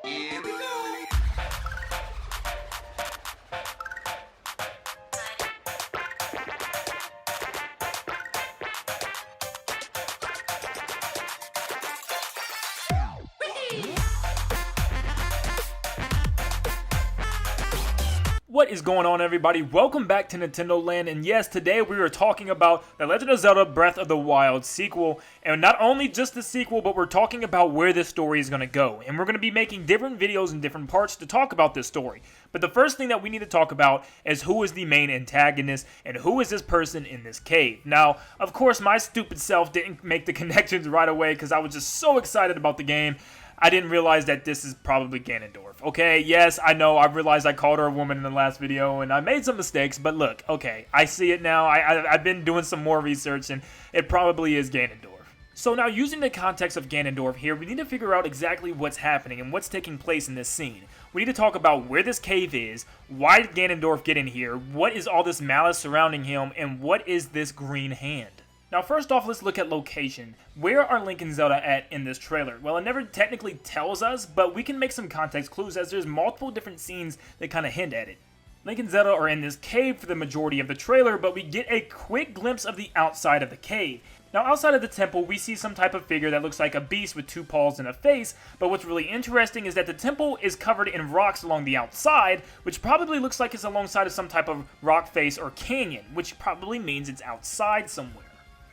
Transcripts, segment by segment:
Here we go. What is going on, everybody? Welcome back to Nintendo Land, and yes, today we are talking about The Legend of Zelda Breath of the Wild sequel, and not only just the sequel, but we're talking about where this story is going to go, and we're going to be making different videos in different parts to talk about this story. But the first thing that we need to talk about is who is the main antagonist, and who is this person in this cave. Now, of course, my stupid self didn't make the connections right away because I was just so excited about the game. I didn't realize that this is probably Ganondorf. Okay, yes, I know, I realized I called her a woman in the last video, and I made some mistakes, but look, okay, I see it now. I've been doing some more research, and it probably is Ganondorf. So now, using the context of Ganondorf here, we need to figure out exactly what's happening and what's taking place in this scene. We need to talk about where this cave is, why did Ganondorf get in here, what is all this malice surrounding him, and what is this green hand? Now, first off, let's look at location. Where are Link and Zelda at in this trailer? Well, it never technically tells us, but we can make some context clues as there's multiple different scenes that kind of hint at it. Link and Zelda are in this cave for the majority of the trailer, but we get a quick glimpse of the outside of the cave. Now, outside of the temple, we see some type of figure that looks like a beast with two paws and a face, but what's really interesting is that the temple is covered in rocks along the outside, which probably looks like it's alongside of some type of rock face or canyon, which probably means it's outside somewhere.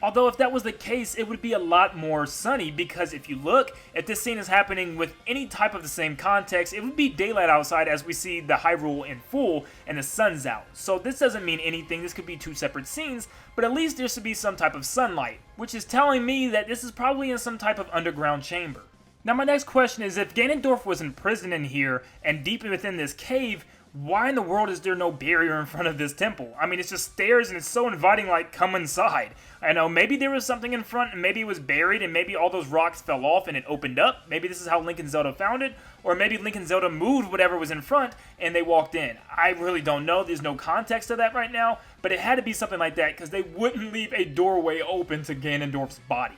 Although if that was the case, it would be a lot more sunny, because if you look, if this scene is happening with any type of the same context, it would be daylight outside as we see the Hyrule in full and the sun's out. So this doesn't mean anything, this could be two separate scenes, but at least there should be some type of sunlight, which is telling me that this is probably in some type of underground chamber. Now my next question is, if Ganondorf was imprisoned in here and deep within this cave, why in the world is there no barrier in front of this temple? I mean, it's just stairs and it's so inviting, like, come inside. I know, maybe there was something in front and maybe it was buried and maybe all those rocks fell off and it opened up. Maybe this is how Link and Zelda found it. Or maybe Link and Zelda moved whatever was in front and they walked in. I really don't know. There's no context to that right now. But it had to be something like that because they wouldn't leave a doorway open to Ganondorf's body.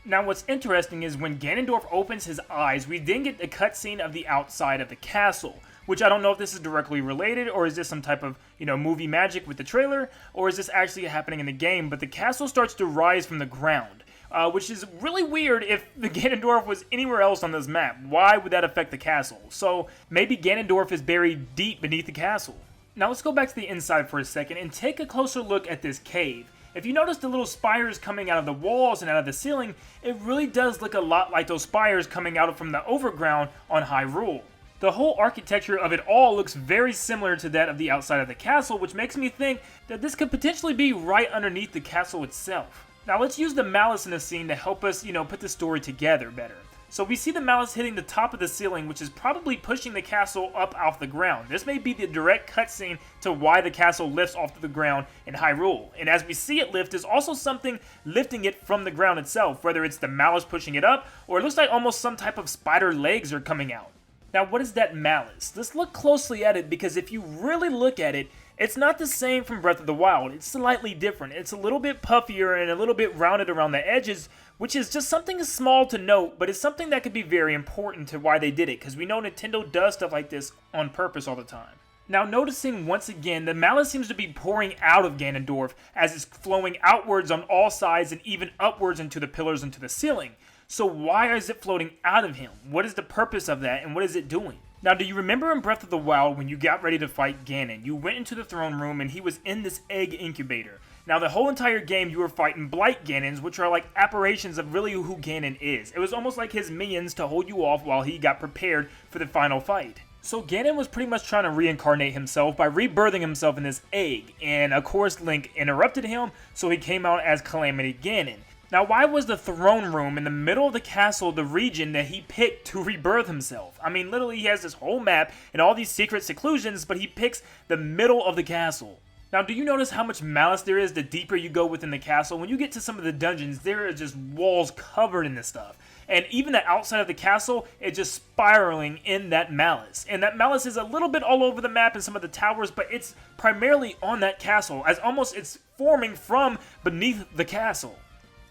Now, what's interesting is when Ganondorf opens his eyes, we then get a cutscene of the outside of the castle. Which I don't know if this is directly related, or is this some type of, movie magic with the trailer, or is this actually happening in the game, but the castle starts to rise from the ground, which is really weird if the Ganondorf was anywhere else on this map. Why would that affect the castle? So maybe Ganondorf is buried deep beneath the castle. Now let's go back to the inside for a second and take a closer look at this cave. If you notice the little spires coming out of the walls and out of the ceiling, it really does look a lot like those spires coming out from the overground on Hyrule. The whole architecture of it all looks very similar to that of the outside of the castle, which makes me think that this could potentially be right underneath the castle itself. Now let's use the malice in the scene to help us, put the story together better. So we see the malice hitting the top of the ceiling, which is probably pushing the castle up off the ground. This may be the direct cutscene to why the castle lifts off the ground in Hyrule. And as we see it lift, there's also something lifting it from the ground itself, whether it's the malice pushing it up, or it looks like almost some type of spider legs are coming out. Now, what is that malice? Let's look closely at it, because if you really look at it, it's not the same from Breath of the Wild. It's slightly different. It's a little bit puffier and a little bit rounded around the edges, which is just something small to note, but it's something that could be very important to why they did it, because we know Nintendo does stuff like this on purpose all the time. Now, noticing once again, the malice seems to be pouring out of Ganondorf as it's flowing outwards on all sides and even upwards into the pillars into the ceiling. So why is it floating out of him? What is the purpose of that, and what is it doing? Now, do you remember in Breath of the Wild when you got ready to fight Ganon? You went into the throne room and he was in this egg incubator. Now, the whole entire game you were fighting Blight Ganons, which are like apparitions of really who Ganon is. It was almost like his minions to hold you off while he got prepared for the final fight. So Ganon was pretty much trying to reincarnate himself by rebirthing himself in this egg. And of course Link interrupted him, so he came out as Calamity Ganon. Now, why was the throne room in the middle of the castle the region that he picked to rebirth himself? I mean, literally, he has this whole map and all these secret seclusions, but he picks the middle of the castle. Now, do you notice how much malice there is the deeper you go within the castle? When you get to some of the dungeons, there are just walls covered in this stuff. And even the outside of the castle is just spiraling in that malice. And that malice is a little bit all over the map in some of the towers, but it's primarily on that castle, as almost it's forming from beneath the castle.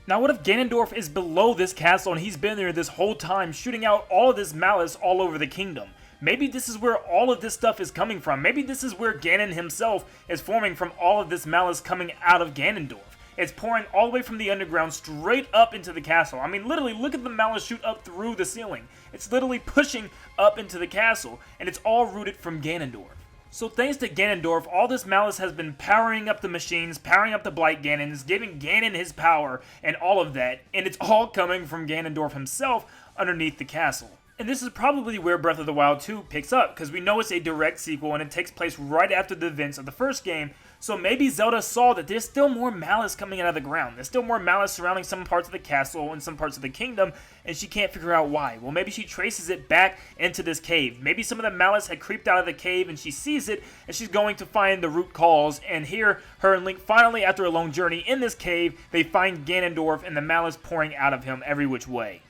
Now what if Ganondorf is below this castle and he's been there this whole time shooting out all of this malice all over the kingdom? Maybe this is where all of this stuff is coming from. Maybe this is where Ganon himself is forming from all of this malice coming out of Ganondorf. It's pouring all the way from the underground straight up into the castle. I mean, literally, look at the malice shoot up through the ceiling. It's literally pushing up into the castle, and it's all rooted from Ganondorf. So thanks to Ganondorf, all this malice has been powering up the machines, powering up the Blight Ganons, giving Ganon his power, and all of that, and it's all coming from Ganondorf himself underneath the castle. And this is probably where Breath of the Wild 2 picks up, because we know it's a direct sequel and it takes place right after the events of the first game, so maybe Zelda saw that there's still more malice coming out of the ground. There's still more malice surrounding some parts of the castle and some parts of the kingdom, and she can't figure out why. Well, maybe she traces it back into this cave. Maybe some of the malice had creeped out of the cave and she sees it, and she's going to find the root cause, and here, her and Link finally, after a long journey in this cave, they find Ganondorf and the malice pouring out of him every which way.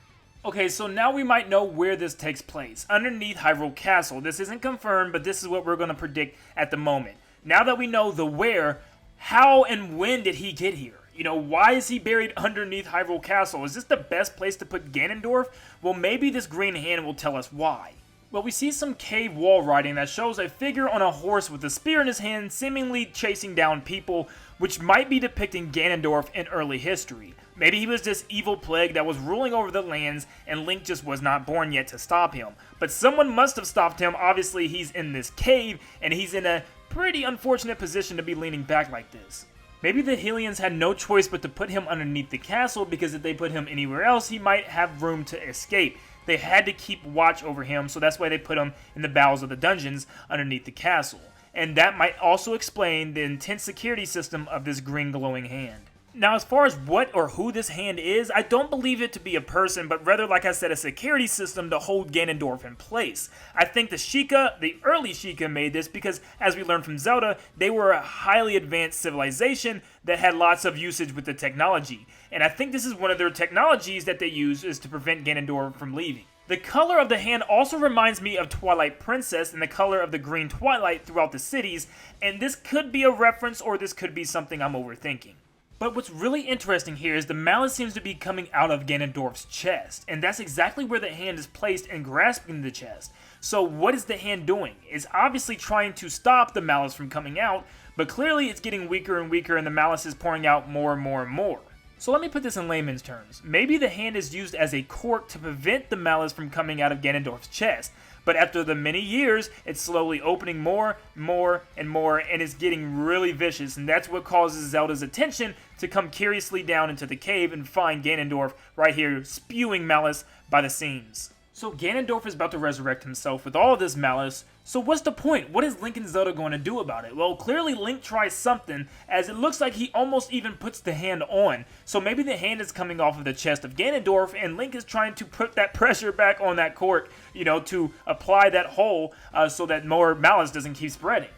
Okay, so now we might know where this takes place, underneath Hyrule Castle. This isn't confirmed, but this is what we're going to predict at the moment. Now that we know the where, how and when did he get here? You know, why is he buried underneath Hyrule Castle? Is this the best place to put Ganondorf? Well, maybe this green hand will tell us why. Well, we see some cave wall writing that shows a figure on a horse with a spear in his hand seemingly chasing down people, which might be depicting Ganondorf in early history. Maybe he was this evil plague that was ruling over the lands and Link just was not born yet to stop him. But someone must have stopped him. Obviously, he's in this cave and he's in a pretty unfortunate position to be leaning back like this. Maybe the Hylians had no choice but to put him underneath the castle, because if they put him anywhere else, he might have room to escape. They had to keep watch over him, so that's why they put him in the bowels of the dungeons underneath the castle. And that might also explain the intense security system of this green glowing hand. Now, as far as what or who this hand is, I don't believe it to be a person, but rather, like I said, a security system to hold Ganondorf in place. I think the Sheikah, the early Sheikah, made this because, as we learned from Zelda, they were a highly advanced civilization that had lots of usage with the technology. And I think this is one of their technologies that they use is to prevent Ganondorf from leaving. The color of the hand also reminds me of Twilight Princess and the color of the green twilight throughout the cities, and this could be a reference or this could be something I'm overthinking. But what's really interesting here is the malice seems to be coming out of Ganondorf's chest, and that's exactly where the hand is placed and grasping the chest. So what is the hand doing? It's obviously trying to stop the malice from coming out, but clearly it's getting weaker and weaker and the malice is pouring out more and more and more. So let me put this in layman's terms. Maybe the hand is used as a cork to prevent the malice from coming out of Ganondorf's chest, but after the many years, it's slowly opening more, and it's getting really vicious, and that's what causes Zelda's attention to come curiously down into the cave and find Ganondorf right here spewing malice by the seams. So Ganondorf is about to resurrect himself with all of this malice, so what's the point? What is Link and Zelda going to do about it? Well, clearly Link tries something, as it looks like he almost even puts the hand on. So maybe the hand is coming off of the chest of Ganondorf, and Link is trying to put that pressure back on that cork, you know, to apply that hole so that more malice doesn't keep spreading.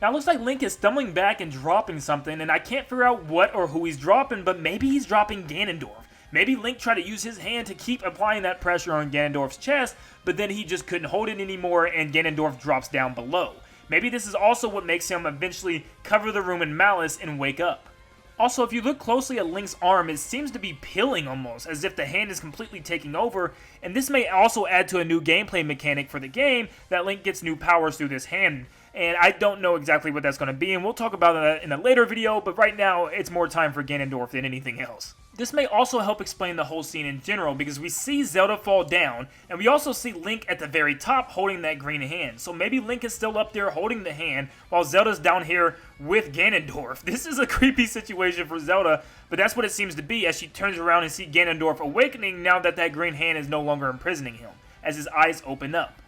Now, it looks like Link is stumbling back and dropping something, and I can't figure out what or who he's dropping, but maybe he's dropping Ganondorf. Maybe Link tried to use his hand to keep applying that pressure on Ganondorf's chest, but then he just couldn't hold it anymore and Ganondorf drops down below. Maybe this is also what makes him eventually cover the room in malice and wake up. Also, if you look closely at Link's arm, it seems to be peeling almost, as if the hand is completely taking over, and this may also add to a new gameplay mechanic for the game, that Link gets new powers through this hand. And I don't know exactly what that's going to be, and we'll talk about that in a later video, but right now, it's more time for Ganondorf than anything else. This may also help explain the whole scene in general, because we see Zelda fall down, and we also see Link at the very top holding that green hand. So maybe Link is still up there holding the hand, while Zelda's down here with Ganondorf. This is a creepy situation for Zelda, but that's what it seems to be as she turns around and sees Ganondorf awakening now that that green hand is no longer imprisoning him, as his eyes open up.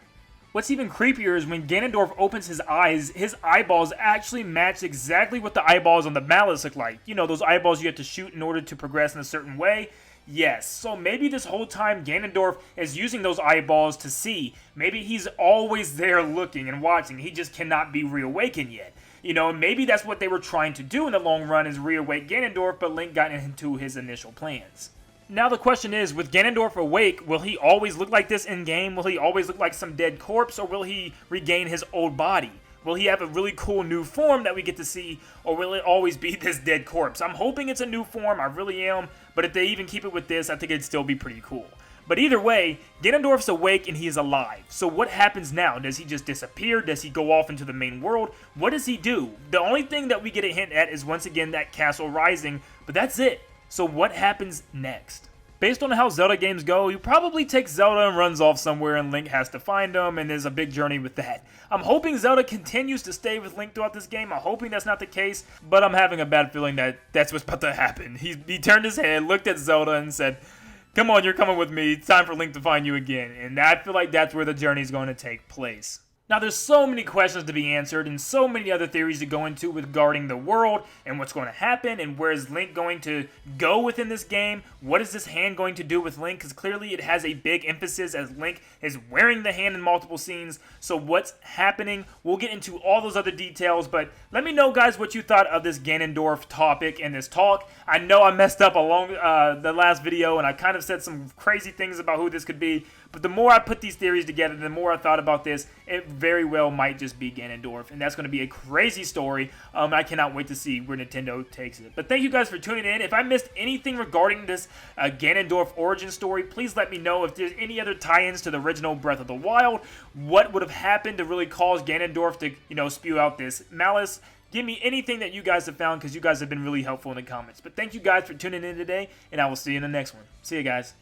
What's even creepier is when Ganondorf opens his eyes, his eyeballs actually match exactly what the eyeballs on the malice look like. You know, those eyeballs you have to shoot in order to progress in a certain way? Yes, so maybe this whole time Ganondorf is using those eyeballs to see. Maybe he's always there looking and watching, he just cannot be reawakened yet. You know, maybe that's what they were trying to do in the long run, is reawake Ganondorf, but Link got into his initial plans. Now the question is, with Ganondorf awake, will he always look like this in-game? Will he always look like some dead corpse, or will he regain his old body? Will he have a really cool new form that we get to see, or will it always be this dead corpse? I'm hoping it's a new form, I really am, but if they even keep it with this, I think it'd still be pretty cool. But either way, Ganondorf's awake and he is alive. So what happens now? Does he just disappear? Does he go off into the main world? What does he do? The only thing that we get a hint at is once again that castle rising, but that's it. So what happens next? Based on how Zelda games go, he probably takes Zelda and runs off somewhere and Link has to find him, and there's a big journey with that. I'm hoping Zelda continues to stay with Link throughout this game. I'm hoping that's not the case, but I'm having a bad feeling that that's what's about to happen. He turned his head, looked at Zelda, and said, "Come on, you're coming with me. It's time for Link to find you again." And I feel like that's where the journey is going to take place. Now, there's so many questions to be answered and so many other theories to go into regarding the world and what's going to happen and where is Link going to go within this game. What is this hand going to do with Link? Because clearly it has a big emphasis as Link is wearing the hand in multiple scenes. So what's happening? We'll get into all those other details, but let me know, guys, what you thought of this Ganondorf topic and this talk. I know I messed up along the last video and I kind of said some crazy things about who this could be, but the more I put these theories together, the more I thought about this, it very well might just be Ganondorf, and that's going to be a crazy story. I cannot wait to see where Nintendo takes it. But thank you guys for tuning in. If I missed anything regarding this Ganondorf origin story, please let me know. If there's any other tie-ins to the original Breath of the Wild, what would have happened to really cause Ganondorf to, spew out this malice. Give me anything that you guys have found, because you guys have been really helpful in the comments. But thank you guys for tuning in today, and I will see you in the next one. See you guys.